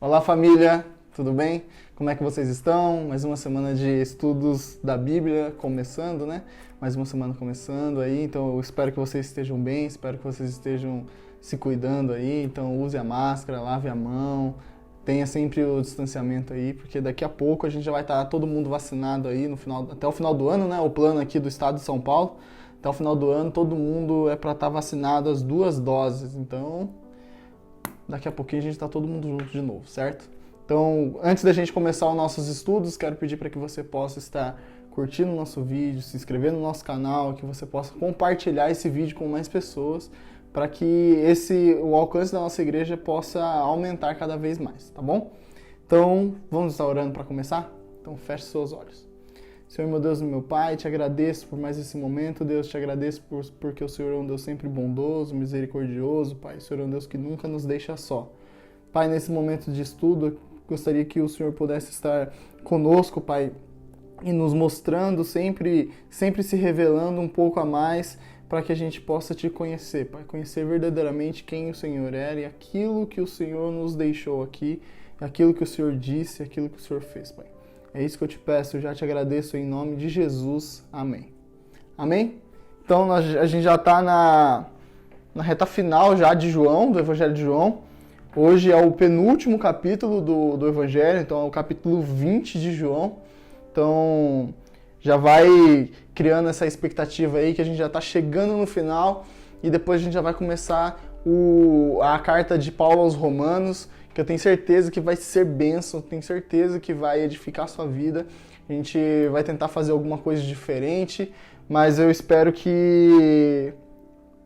Olá, família, tudo bem? Como é que vocês estão? Mais uma semana de estudos da Bíblia começando, né? Mais uma semana começando aí, então eu espero que vocês estejam bem, espero que vocês estejam se cuidando aí, então use a máscara, lave a mão, tenha sempre o distanciamento aí, porque daqui a pouco a gente já vai estar todo mundo vacinado aí no final, até o final do ano, né? O plano aqui do estado de São Paulo, até o final do ano todo mundo é para estar vacinado as 2 doses, então daqui a pouquinho a gente está todo mundo junto de novo, certo? Então, antes da gente começar os nossos estudos, quero pedir para que você possa estar curtindo o nosso vídeo, se inscrever no nosso canal, que você possa compartilhar esse vídeo com mais pessoas, para que o alcance da nossa igreja possa aumentar cada vez mais, tá bom? Então, vamos estar orando para começar? Então, feche seus olhos. Senhor, meu Deus e meu Pai, te agradeço por mais esse momento, Deus, te agradeço porque o Senhor é um Deus sempre bondoso, misericordioso, Pai, o Senhor é um Deus que nunca nos deixa só. Pai, nesse momento de estudo, eu gostaria que o Senhor pudesse estar conosco, Pai, e nos mostrando, sempre se revelando um pouco a mais, para que a gente possa te conhecer, Pai, conhecer verdadeiramente quem o Senhor era e aquilo que o Senhor nos deixou aqui, aquilo que o Senhor disse, aquilo que o Senhor fez, Pai. É isso que eu te peço, eu já te agradeço em nome de Jesus. Amém. Amém? Então a gente já está na reta final já de João, do Evangelho de João. Hoje é o penúltimo capítulo do Evangelho, então é o capítulo 20 de João. Então já vai criando essa expectativa aí que a gente já está chegando no final e depois a gente já vai começar a carta de Paulo aos Romanos, que eu tenho certeza que vai ser bênção, tenho certeza que vai edificar a sua vida. A gente vai tentar fazer alguma coisa diferente, mas eu espero que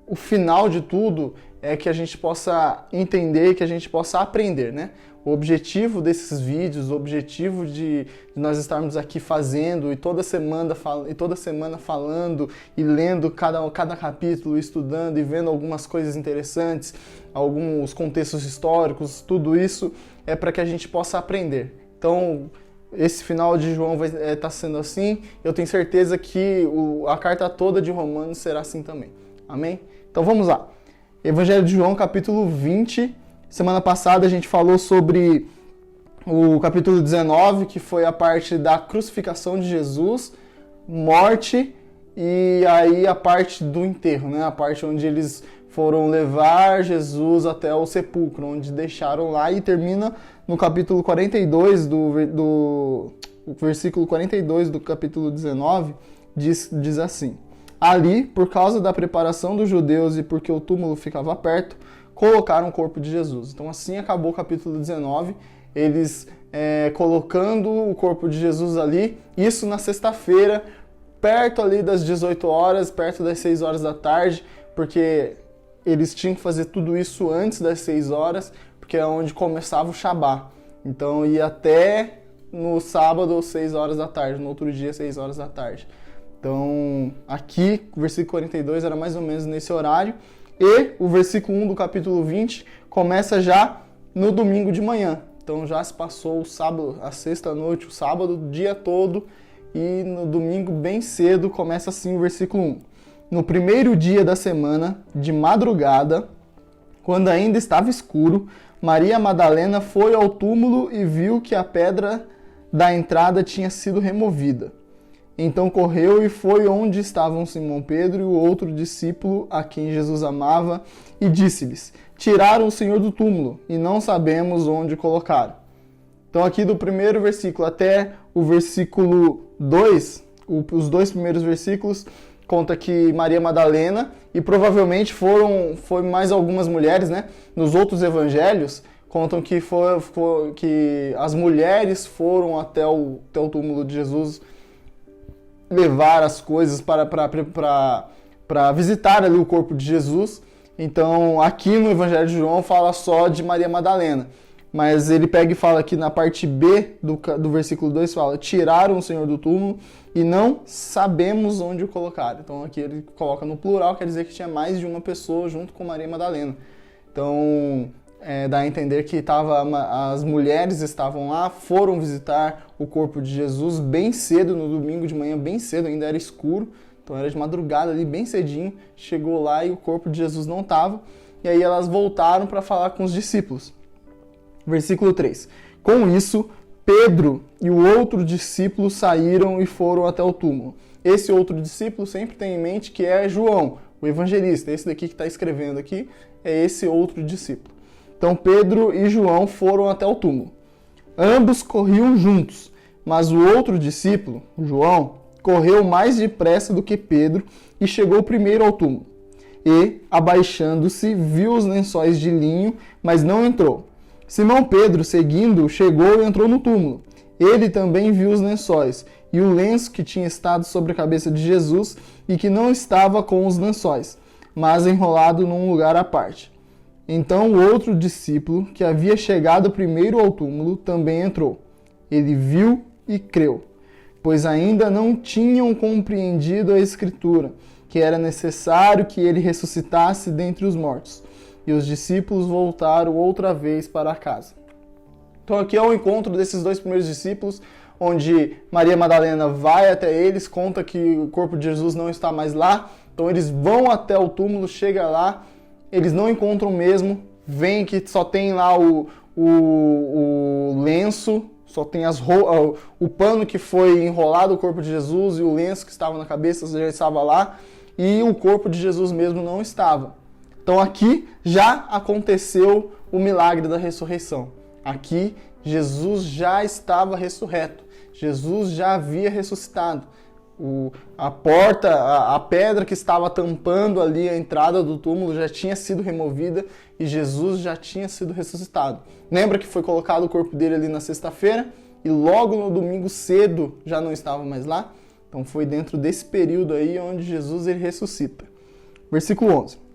o final de tudo é que a gente possa entender, que a gente possa aprender, né? O objetivo desses vídeos, o objetivo de nós estarmos aqui fazendo e toda semana falando e lendo cada capítulo, estudando e vendo algumas coisas interessantes, alguns contextos históricos, tudo isso é para que a gente possa aprender. Então, esse final de João vai estar sendo assim, eu tenho certeza que a carta toda de Romanos será assim também. Amém? Então vamos lá. Evangelho de João, capítulo 20. Semana passada a gente falou sobre o capítulo 19, que foi a parte da crucificação de Jesus, morte, e aí a parte do enterro, né? A parte onde eles foram levar Jesus até o sepulcro, onde deixaram lá, e termina no capítulo 42, do versículo 42 do capítulo 19, diz assim: ali, por causa da preparação dos judeus e porque o túmulo ficava perto, colocaram o corpo de Jesus. Então assim acabou o capítulo 19, eles colocando o corpo de Jesus ali, isso na sexta-feira, perto ali das 18 horas, perto das 6 horas da tarde, porque eles tinham que fazer tudo isso antes das 6 horas, porque é onde começava o Shabá. Então ia até no sábado, 6 horas da tarde, no outro dia, 6 horas da tarde. Então, aqui, o versículo 42 era mais ou menos nesse horário. E o versículo 1 do capítulo 20 começa já no domingo de manhã. Então, já se passou o sábado, a sexta-noite, o sábado, o dia todo. E no domingo, bem cedo, começa assim o versículo 1. No primeiro dia da semana, de madrugada, quando ainda estava escuro, Maria Madalena foi ao túmulo e viu que a pedra da entrada tinha sido removida. Então correu e foi onde estavam Simão Pedro e o outro discípulo a quem Jesus amava e disse-lhes: tiraram o Senhor do túmulo e não sabemos onde colocaram. Então aqui do primeiro versículo até o versículo 2, os 2 primeiros versículos, conta que Maria Madalena, e provavelmente foi mais algumas mulheres, né? Nos outros evangelhos contam que, que as mulheres foram até o túmulo de Jesus levar as coisas para visitar ali o corpo de Jesus. Então, aqui no Evangelho de João fala só de Maria Madalena, mas ele pega e fala aqui na parte B do versículo 2, fala: tiraram o Senhor do túmulo e não sabemos onde o colocaram. Então, aqui ele coloca no plural, quer dizer que tinha mais de uma pessoa junto com Maria Madalena. Então, dá a entender que as mulheres estavam lá, foram visitar o corpo de Jesus bem cedo, no domingo de manhã, bem cedo, ainda era escuro, então era de madrugada ali, bem cedinho, chegou lá e o corpo de Jesus não estava, e aí elas voltaram para falar com os discípulos. Versículo 3. Com isso, Pedro e o outro discípulo saíram e foram até o túmulo. Esse outro discípulo sempre tem em mente que é João, o evangelista. Esse daqui que está escrevendo aqui é esse outro discípulo. Então Pedro e João foram até o túmulo. Ambos corriam juntos, mas o outro discípulo, João, correu mais depressa do que Pedro e chegou primeiro ao túmulo. E, abaixando-se, viu os lençóis de linho, mas não entrou. Simão Pedro, seguindo, chegou e entrou no túmulo. Ele também viu os lençóis e o lenço que tinha estado sobre a cabeça de Jesus e que não estava com os lençóis, mas enrolado num lugar à parte. Então o outro discípulo, que havia chegado primeiro ao túmulo, também entrou. Ele viu e creu, pois ainda não tinham compreendido a Escritura, que era necessário que ele ressuscitasse dentre os mortos. E os discípulos voltaram outra vez para casa. Então aqui é o encontro desses dois primeiros discípulos, onde Maria Madalena vai até eles, conta que o corpo de Jesus não está mais lá. Então eles vão até o túmulo, chega lá, eles não encontram mesmo, veem que só tem lá o lenço, só tem o pano que foi enrolado o corpo de Jesus e o lenço que estava na cabeça já estava lá, e o corpo de Jesus mesmo não estava. Então aqui já aconteceu o milagre da ressurreição. Aqui Jesus já estava ressurreto. Jesus já havia ressuscitado. A porta, a pedra que estava tampando ali a entrada do túmulo já tinha sido removida e Jesus já tinha sido ressuscitado. Lembra que foi colocado o corpo dele ali na sexta-feira e logo no domingo cedo já não estava mais lá? Então foi dentro desse período aí onde Jesus ele ressuscita. Versículo 11.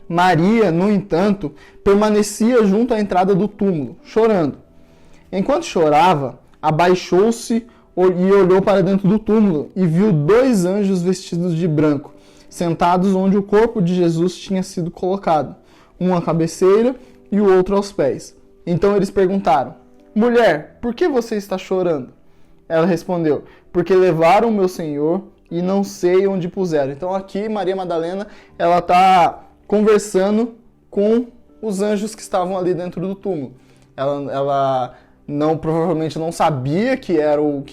Maria, no entanto, permanecia junto à entrada do túmulo, chorando. Enquanto chorava, abaixou-se e olhou para dentro do túmulo e viu 2 anjos vestidos de branco, sentados onde o corpo de Jesus tinha sido colocado, um à cabeceira e o outro aos pés. Então eles perguntaram: Mulher, por que você está chorando? Ela respondeu: Porque levaram o meu Senhor e não sei onde puseram. Então aqui Maria Madalena, ela está conversando com os anjos que estavam ali dentro do túmulo. Ela provavelmente não sabia que eram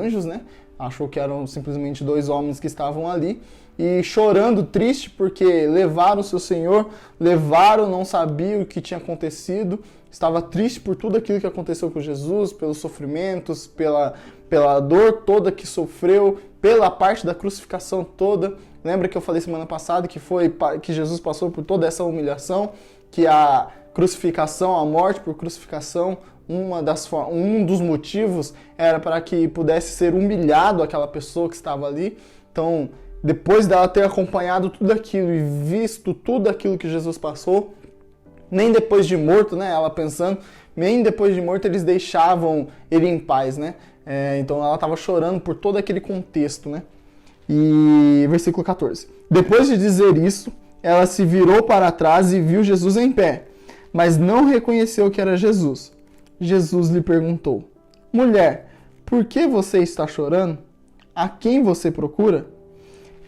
anjos, né? Achou que eram simplesmente 2 homens que estavam ali e chorando, triste porque levaram o seu Senhor, não sabia o que tinha acontecido, estava triste por tudo aquilo que aconteceu com Jesus, pelos sofrimentos, pela dor toda que sofreu, pela parte da crucificação toda. Lembra que eu falei semana passada que Jesus passou por toda essa humilhação, que a crucificação, a morte por crucificação, um dos motivos era para que pudesse ser humilhado aquela pessoa que estava ali. Então, depois dela ter acompanhado tudo aquilo e visto tudo aquilo que Jesus passou, nem depois de morto, né? Ela pensando, nem depois de morto eles deixavam ele em paz, né? Então ela estava chorando por todo aquele contexto, né? E versículo 14. Depois de dizer isso, ela se virou para trás e viu Jesus em pé, mas não reconheceu que era Jesus. Jesus lhe perguntou: Mulher, por que você está chorando? A quem você procura?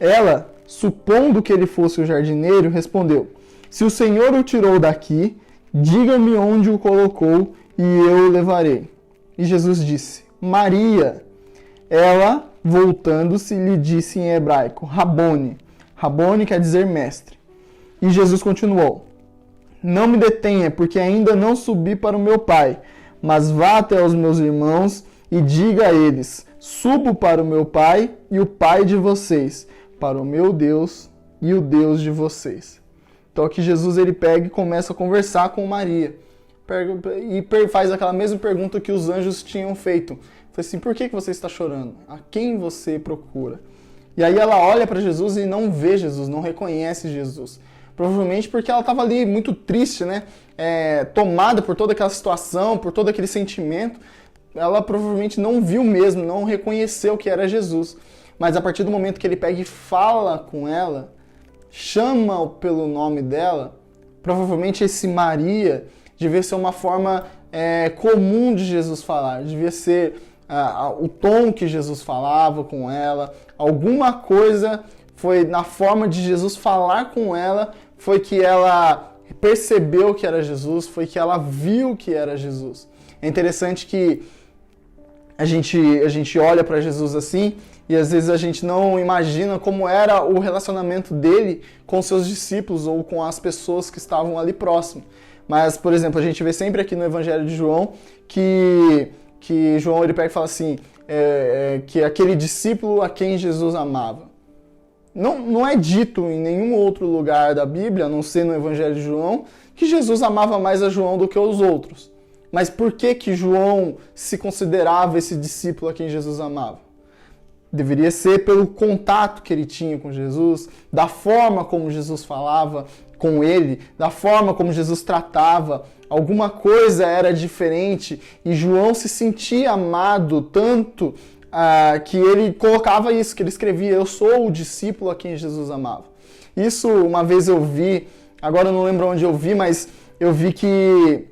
Ela, supondo que ele fosse o jardineiro, respondeu: Se o Senhor o tirou daqui, diga-me onde o colocou e eu o levarei. E Jesus disse: Maria. Ela, voltando-se, lhe disse em hebraico: Rabone. Rabone quer dizer mestre. E Jesus continuou: Não me detenha, porque ainda não subi para o meu Pai, mas vá até os meus irmãos e diga a eles: Subo para o meu Pai e o Pai de vocês, para o meu Deus e o Deus de vocês. Então aqui Jesus ele pega e começa a conversar com Maria. E faz aquela mesma pergunta que os anjos tinham feito. Falei assim: por que você está chorando? A quem você procura? E aí ela olha para Jesus e não vê Jesus, não reconhece Jesus. Provavelmente porque ela estava ali muito triste, né? Tomada por toda aquela situação, por todo aquele sentimento. Ela provavelmente não viu mesmo, não reconheceu que era Jesus. Mas a partir do momento que ele pega e fala com ela, chama pelo nome dela, provavelmente esse Maria devia ser uma forma comum de Jesus falar, devia ser o tom que Jesus falava com ela, alguma coisa foi na forma de Jesus falar com ela, foi que ela percebeu que era Jesus, foi que ela viu que era Jesus. É interessante que a gente olha para Jesus assim e às vezes a gente não imagina como era o relacionamento dele com seus discípulos ou com as pessoas que estavam ali próximo. Mas, por exemplo, a gente vê sempre aqui no Evangelho de João que João ele pega e fala assim, que aquele discípulo a quem Jesus amava. Não é dito em nenhum outro lugar da Bíblia, a não ser no Evangelho de João, que Jesus amava mais a João do que os outros. Mas por que João se considerava esse discípulo a quem Jesus amava? Deveria ser pelo contato que ele tinha com Jesus, da forma como Jesus falava com ele, da forma como Jesus tratava. Alguma coisa era diferente e João se sentia amado tanto que ele colocava isso, que ele escrevia, eu sou o discípulo a quem Jesus amava. Isso uma vez eu vi, agora eu não lembro onde eu vi, mas eu vi que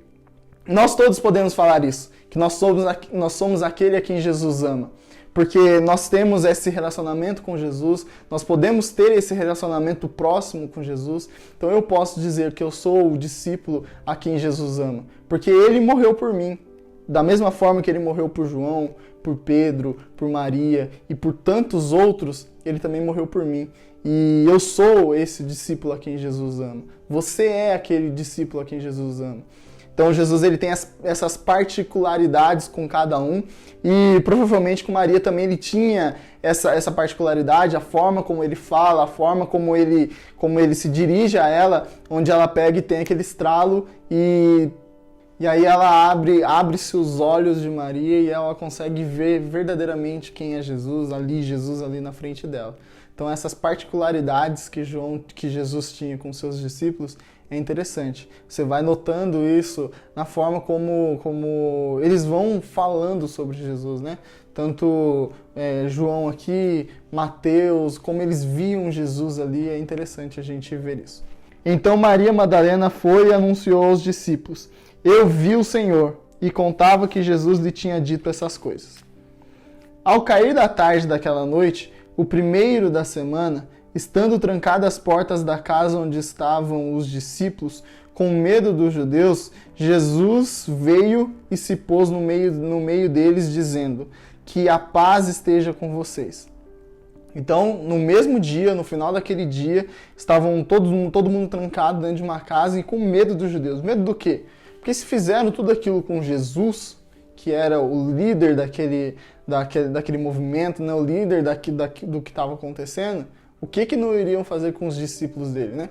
nós todos podemos falar isso, que nós somos aquele a quem Jesus ama. Porque nós temos esse relacionamento com Jesus, nós podemos ter esse relacionamento próximo com Jesus, então eu posso dizer que eu sou o discípulo a quem Jesus ama. Porque ele morreu por mim, da mesma forma que ele morreu por João, por Pedro, por Maria e por tantos outros, ele também morreu por mim. E eu sou esse discípulo a quem Jesus ama. Você é aquele discípulo a quem Jesus ama. Então Jesus ele tem essas particularidades com cada um e provavelmente com Maria também ele tinha essa particularidade, a forma como ele fala, a forma como ele se dirige a ela, onde ela pega e tem aquele estralo e aí ela abre-se os olhos de Maria e ela consegue ver verdadeiramente quem é Jesus ali na frente dela. Então essas particularidades que Jesus tinha com seus discípulos é interessante. Você vai notando isso na forma como eles vão falando sobre Jesus, né? Tanto João aqui, Mateus, como eles viam Jesus ali, é interessante a gente ver isso. Então Maria Madalena foi e anunciou aos discípulos, eu vi o Senhor, e contava que Jesus lhe tinha dito essas coisas. Ao cair da tarde daquela noite, o primeiro da semana, estando trancadas as portas da casa onde estavam os discípulos, com medo dos judeus, Jesus veio e se pôs no meio deles, dizendo, que a paz esteja com vocês. Então, no mesmo dia, no final daquele dia, estavam todo mundo trancado dentro de uma casa e com medo dos judeus. Medo do quê? Porque se fizeram tudo aquilo com Jesus, que era o líder daquele movimento, né? O líder do que estava acontecendo, o que não iriam fazer com os discípulos dele, né?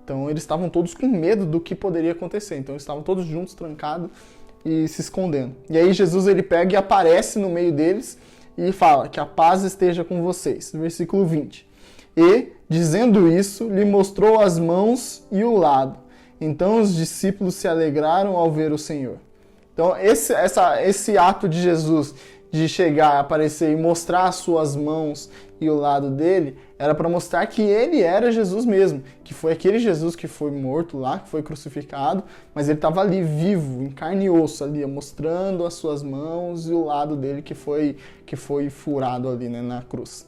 Então eles estavam todos com medo do que poderia acontecer. Então eles estavam todos juntos, trancados e se escondendo. E aí Jesus ele pega e aparece no meio deles e fala que a paz esteja com vocês. Versículo 20. E, dizendo isso, lhe mostrou as mãos e o lado. Então os discípulos se alegraram ao ver o Senhor. Então esse ato de Jesus de chegar, aparecer e mostrar as suas mãos e o lado dele, era para mostrar que ele era Jesus mesmo, que foi aquele Jesus que foi morto lá, que foi crucificado, mas ele estava ali vivo, em carne e osso ali, mostrando as suas mãos e o lado dele que foi furado ali, né, na cruz.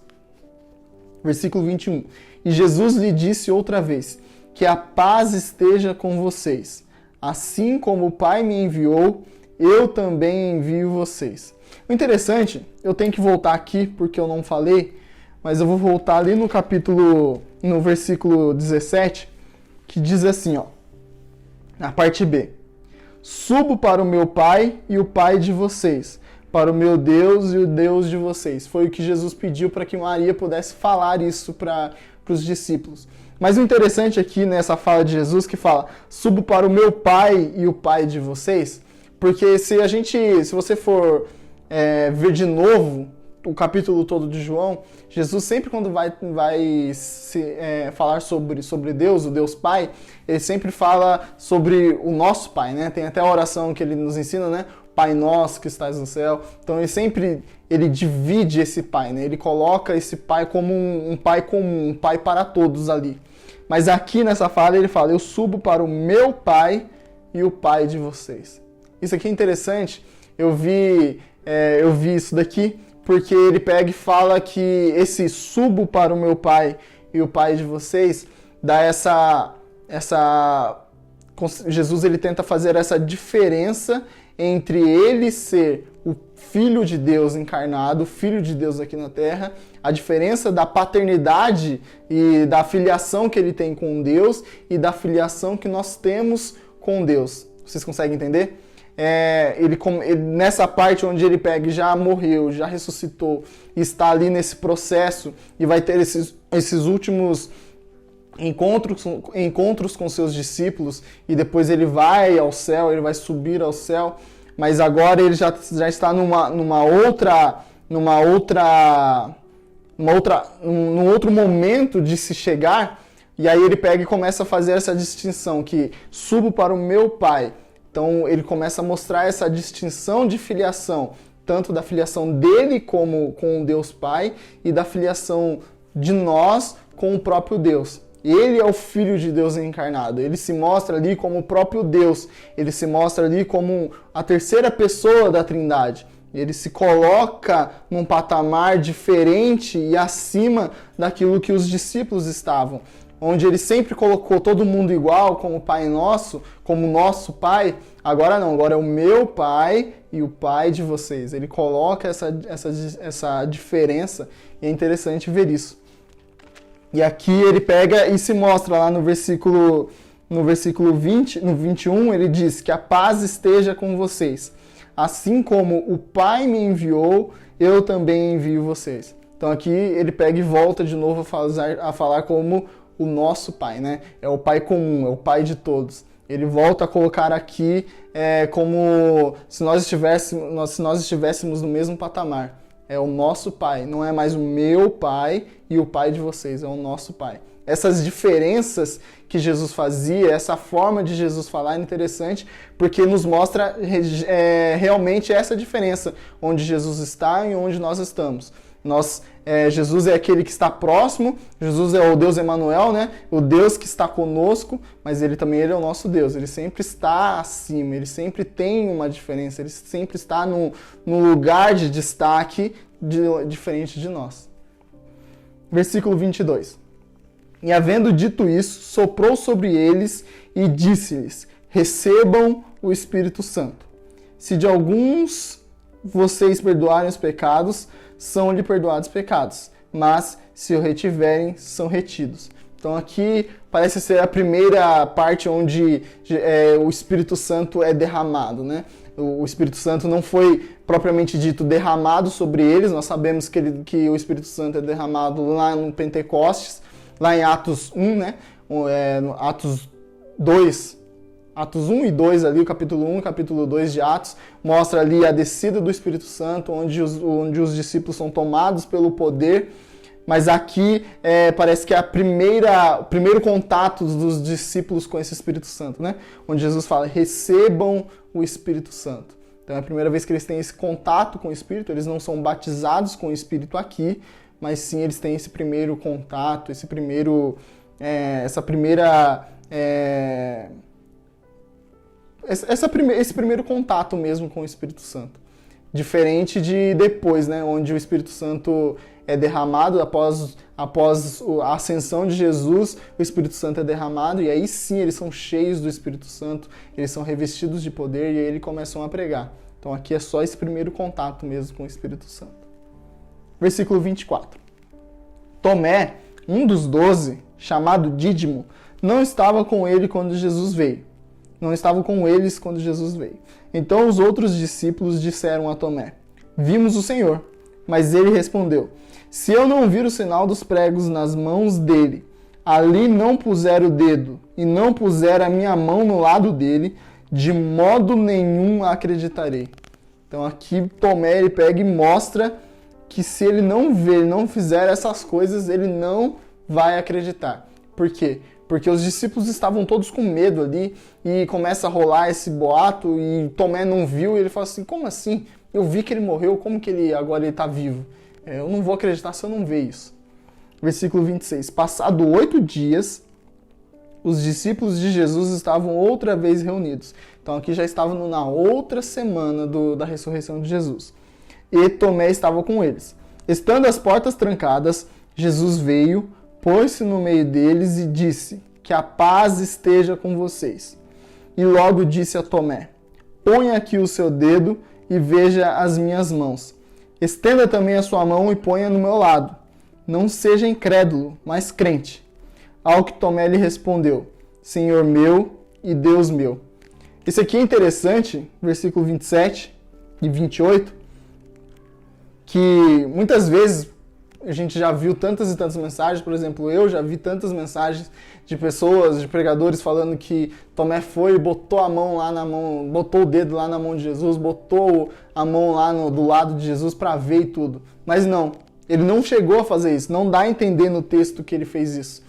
Versículo 21. E Jesus lhe disse outra vez, que a paz esteja com vocês. Assim como o Pai me enviou, eu também envio vocês. O interessante, eu tenho que voltar aqui porque eu não falei, mas eu vou voltar ali no versículo 17, que diz assim, ó, na parte B. Subo para o meu Pai e o Pai de vocês, para o meu Deus e o Deus de vocês. Foi o que Jesus pediu para que Maria pudesse falar isso para os discípulos. Mas o interessante aqui nessa fala de Jesus que fala, subo para o meu Pai e o Pai de vocês, porque se você for ver de novo o capítulo todo de João, Jesus sempre quando vai falar sobre Deus, o Deus Pai, ele sempre fala sobre o nosso Pai, né? Tem até a oração que ele nos ensina, né? Pai nosso que estás no céu. Então ele divide esse Pai, né? Ele coloca esse Pai como um Pai comum, um Pai para todos ali. Mas aqui nessa fala ele fala, eu subo para o meu Pai e o Pai de vocês. Isso aqui é interessante, eu vi isso daqui, porque ele pega e fala que esse subo para o meu Pai e o Pai de vocês dá essa Jesus ele tenta fazer essa diferença entre ele ser o Filho de Deus encarnado, o Filho de Deus aqui na Terra, a diferença da paternidade e da filiação que ele tem com Deus e da filiação que nós temos com Deus. Vocês conseguem entender? Ele, nessa parte onde ele pega e já morreu, já ressuscitou, está ali nesse processo e vai ter esses últimos encontros com seus discípulos e depois ele vai ao céu, ele vai subir ao céu, mas agora ele já está num outro momento de se chegar, e aí ele pega e começa a fazer essa distinção, que subo para o meu Pai. Então ele começa a mostrar essa distinção de filiação, tanto da filiação dele como com Deus Pai e da filiação de nós com o próprio Deus. Ele é o Filho de Deus encarnado, ele se mostra ali como o próprio Deus, ele se mostra ali como a terceira pessoa da Trindade. Ele se coloca num patamar diferente e acima daquilo que os discípulos estavam, onde ele sempre colocou todo mundo igual, como Pai Nosso, como nosso Pai. Agora não, agora é o meu Pai e o Pai de vocês. Ele coloca essa diferença e é interessante ver isso. E aqui ele pega e se mostra lá no versículo 21, ele diz que a paz esteja com vocês. Assim como o Pai me enviou, eu também envio vocês. Então aqui ele pega e volta de novo a falar como o nosso Pai, né? É o Pai comum, é o Pai de todos. Ele volta a colocar aqui como se nós estivéssemos no mesmo patamar. É o nosso Pai, não é mais o meu Pai e o Pai de vocês, é o nosso Pai. Essas diferenças que Jesus fazia, essa forma de Jesus falar é interessante, porque nos mostra realmente essa diferença, onde Jesus está e onde nós estamos. Jesus é aquele que está próximo, Jesus é o Deus Emanuel, né? O Deus que está conosco, mas ele é o nosso Deus, ele sempre está acima, ele sempre tem uma diferença, ele sempre está num lugar de destaque diferente de nós. Versículo 22. E havendo dito isso, soprou sobre eles e disse-lhes: recebam o Espírito Santo. Se de alguns vocês perdoarem os pecados, são-lhe perdoados os pecados, mas se o retiverem, são retidos. Então aqui parece ser a primeira parte onde o Espírito Santo é derramado, né? O Espírito Santo não foi propriamente dito derramado sobre eles, nós sabemos que o Espírito Santo é derramado lá no Pentecostes, lá em Atos 1, né? Atos 1 e 2 ali, o capítulo 1 e o capítulo 2 de Atos, mostra ali a descida do Espírito Santo, onde os discípulos são tomados pelo poder, mas aqui parece que é o primeiro contato dos discípulos com esse Espírito Santo, né? Onde Jesus fala, recebam o Espírito Santo. Então é a primeira vez que eles têm esse contato com o Espírito, eles não são batizados com o Espírito aqui, mas sim eles têm esse primeiro contato, esse primeiro contato mesmo com o Espírito Santo. Diferente de depois, né, onde o Espírito Santo é derramado após a ascensão de Jesus, o Espírito Santo é derramado e aí sim eles são cheios do Espírito Santo, eles são revestidos de poder e aí eles começam a pregar. Então aqui é só esse primeiro contato mesmo com o Espírito Santo. Versículo 24. Tomé, um dos 12, chamado Dídimo, não estava com ele quando Jesus veio. Não estavam com eles quando Jesus veio. Então os outros discípulos disseram a Tomé, vimos o Senhor. Mas ele respondeu, se eu não vir o sinal dos pregos nas mãos dele, ali não puser o dedo e não puser a minha mão no lado dele, de modo nenhum acreditarei. Então aqui Tomé ele pega e mostra que se ele não ver, não fizer essas coisas, ele não vai acreditar. Por quê? Porque os discípulos estavam todos com medo ali e começa a rolar esse boato e Tomé não viu e ele fala assim, como assim? Eu vi que ele morreu, como que agora ele está vivo? Eu não vou acreditar se eu não ver isso. Versículo 26. Passado 8 dias, os discípulos de Jesus estavam outra vez reunidos. Então aqui já estavam na outra semana da ressurreição de Jesus. E Tomé estava com eles. Estando as portas trancadas, Jesus veio, pôs-se no meio deles e disse, que a paz esteja com vocês. e logo disse a Tomé: ponha aqui o seu dedo e veja as minhas mãos. Estenda também a sua mão e ponha no meu lado. Não seja incrédulo, mas crente. Ao que Tomé lhe respondeu: Senhor meu e Deus meu. Esse aqui é interessante, versículo 27 e 28, que muitas vezes a gente já viu tantas e tantas mensagens, por exemplo, eu já vi tantas mensagens de pessoas, de pregadores falando que Tomé foi e botou a mão lá na mão, botou o dedo lá na mão de Jesus, botou a mão lá do lado de Jesus para ver e tudo. Mas não, ele não chegou a fazer isso, não dá a entender no texto que ele fez isso.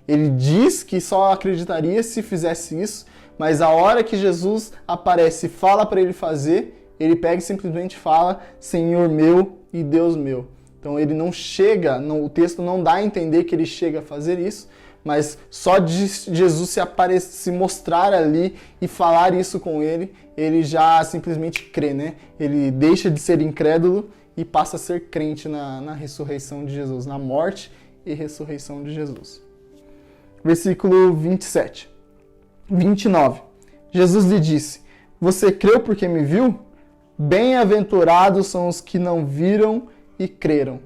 Ele diz que só acreditaria se fizesse isso, mas a hora que Jesus aparece e fala para ele fazer, ele pega e simplesmente fala: Senhor meu e Deus meu. Então ele não chega, o texto não dá a entender que ele chega a fazer isso, mas só de Jesus se mostrar ali e falar isso com ele, ele já simplesmente crê, né? Ele deixa de ser incrédulo e passa a ser crente na ressurreição de Jesus, na morte e ressurreição de Jesus. Versículo 27. 29. Jesus lhe disse: Você creu porque me viu? Bem-aventurados são os que não viram e creram.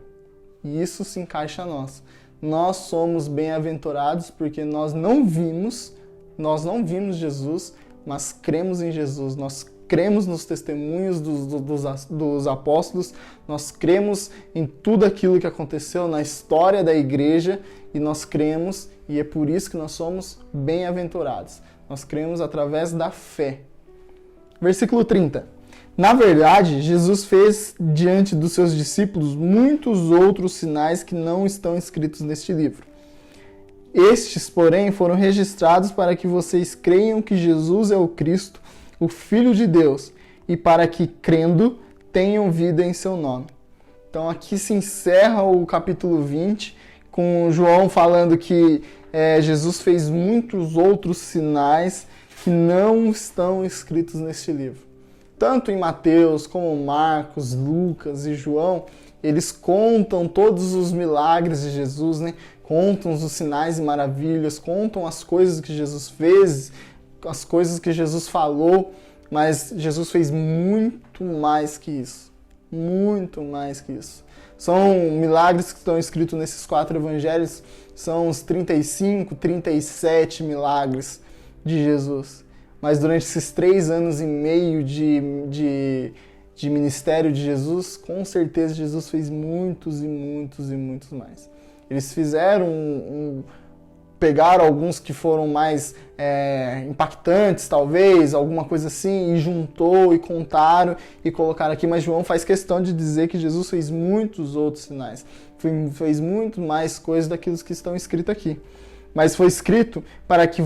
E isso se encaixa a nós. Nós somos bem-aventurados porque nós não vimos Jesus, mas cremos em Jesus. Nós cremos nos testemunhos dos apóstolos, nós cremos em tudo aquilo que aconteceu na história da igreja e nós cremos, e é por isso que nós somos bem-aventurados. Nós cremos através da fé. Versículo 30. Na verdade, Jesus fez diante dos seus discípulos muitos outros sinais que não estão escritos neste livro. Estes, porém, foram registrados para que vocês creiam que Jesus é o Cristo, o Filho de Deus, e para que, crendo, tenham vida em seu nome. Então aqui se encerra o capítulo 20, com João falando que Jesus fez muitos outros sinais que não estão escritos neste livro. Tanto em Mateus, como Marcos, Lucas e João, eles contam todos os milagres de Jesus, né? Contam os sinais e maravilhas, contam as coisas que Jesus fez, as coisas que Jesus falou, mas Jesus fez muito mais que isso. Muito mais que isso. São milagres que estão escritos nesses 4 evangelhos, são os 35, 37 milagres de Jesus. Mas durante esses 3 anos e meio de ministério de Jesus, com certeza Jesus fez muitos e muitos e muitos mais. Eles pegaram alguns que foram mais impactantes, talvez, alguma coisa assim, e juntou e contaram e colocaram aqui. Mas João faz questão de dizer que Jesus fez muitos outros sinais, fez muito mais coisas daqueles que estão escritos aqui. Mas foi escrito para que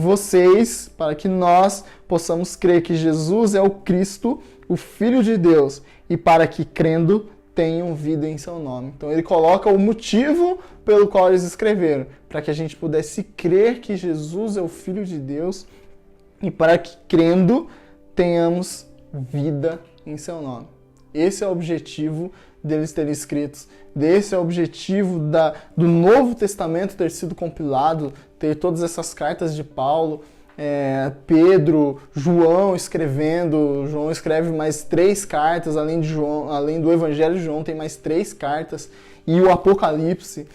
nós possamos crer que Jesus é o Cristo, o Filho de Deus, e para que, crendo, tenham vida em seu nome. Então ele coloca o motivo pelo qual eles escreveram, para que a gente pudesse crer que Jesus é o Filho de Deus, e para que, crendo, tenhamos vida em seu nome. Esse é o objetivo deles terem escritos. Esse é o objetivo do Novo Testamento ter sido compilado, ter todas essas cartas de Paulo, Pedro, João escrevendo. João escreve mais 3 cartas, além do Evangelho de João, tem mais 3 cartas. E o Apocalipse,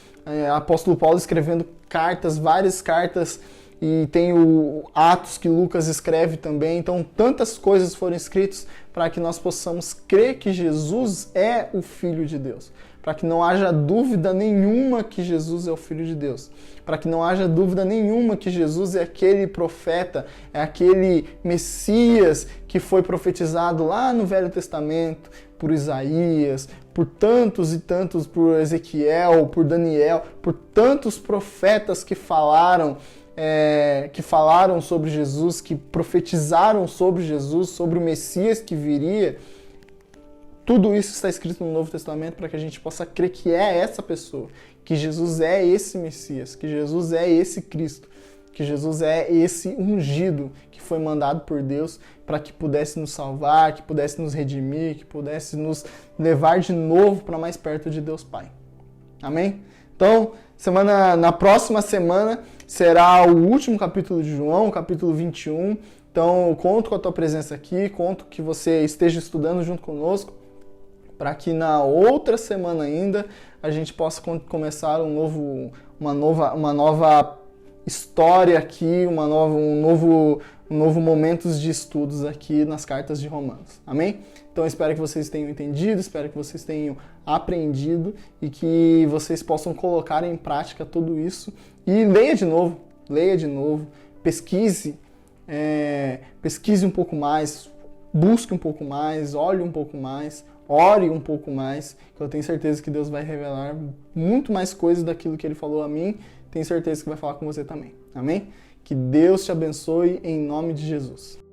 apóstolo Paulo escrevendo cartas, várias cartas, e tem o Atos que Lucas escreve também. Então, tantas coisas foram escritas para que nós possamos crer que Jesus é o Filho de Deus. Para que não haja dúvida nenhuma que Jesus é o Filho de Deus. Para que não haja dúvida nenhuma que Jesus é aquele profeta, é aquele Messias que foi profetizado lá no Velho Testamento, por Isaías, por tantos e tantos, por Ezequiel, por Daniel, por tantos profetas que falaram sobre Jesus, que profetizaram sobre Jesus, sobre o Messias que viria. Tudo isso está escrito no Novo Testamento para que a gente possa crer que é essa pessoa, que Jesus é esse Messias, que Jesus é esse Cristo, que Jesus é esse ungido que foi mandado por Deus para que pudesse nos salvar, que pudesse nos redimir, que pudesse nos levar de novo para mais perto de Deus Pai. Amém? Então, na próxima semana será o último capítulo de João, o capítulo 21, Então, eu conto com a tua presença aqui, conto que você esteja estudando junto conosco, para que na outra semana ainda a gente possa começar uma nova história aqui, um novo momentos de estudos aqui nas cartas de Romanos. Amém? Então, eu espero que vocês tenham entendido, espero que vocês tenham aprendido e que vocês possam colocar em prática tudo isso. E leia de novo, pesquise um pouco mais, busque um pouco mais, olhe um pouco mais, ore um pouco mais, que eu tenho certeza que Deus vai revelar muito mais coisas daquilo que Ele falou a mim, tenho certeza que vai falar com você também. Amém? Que Deus te abençoe em nome de Jesus.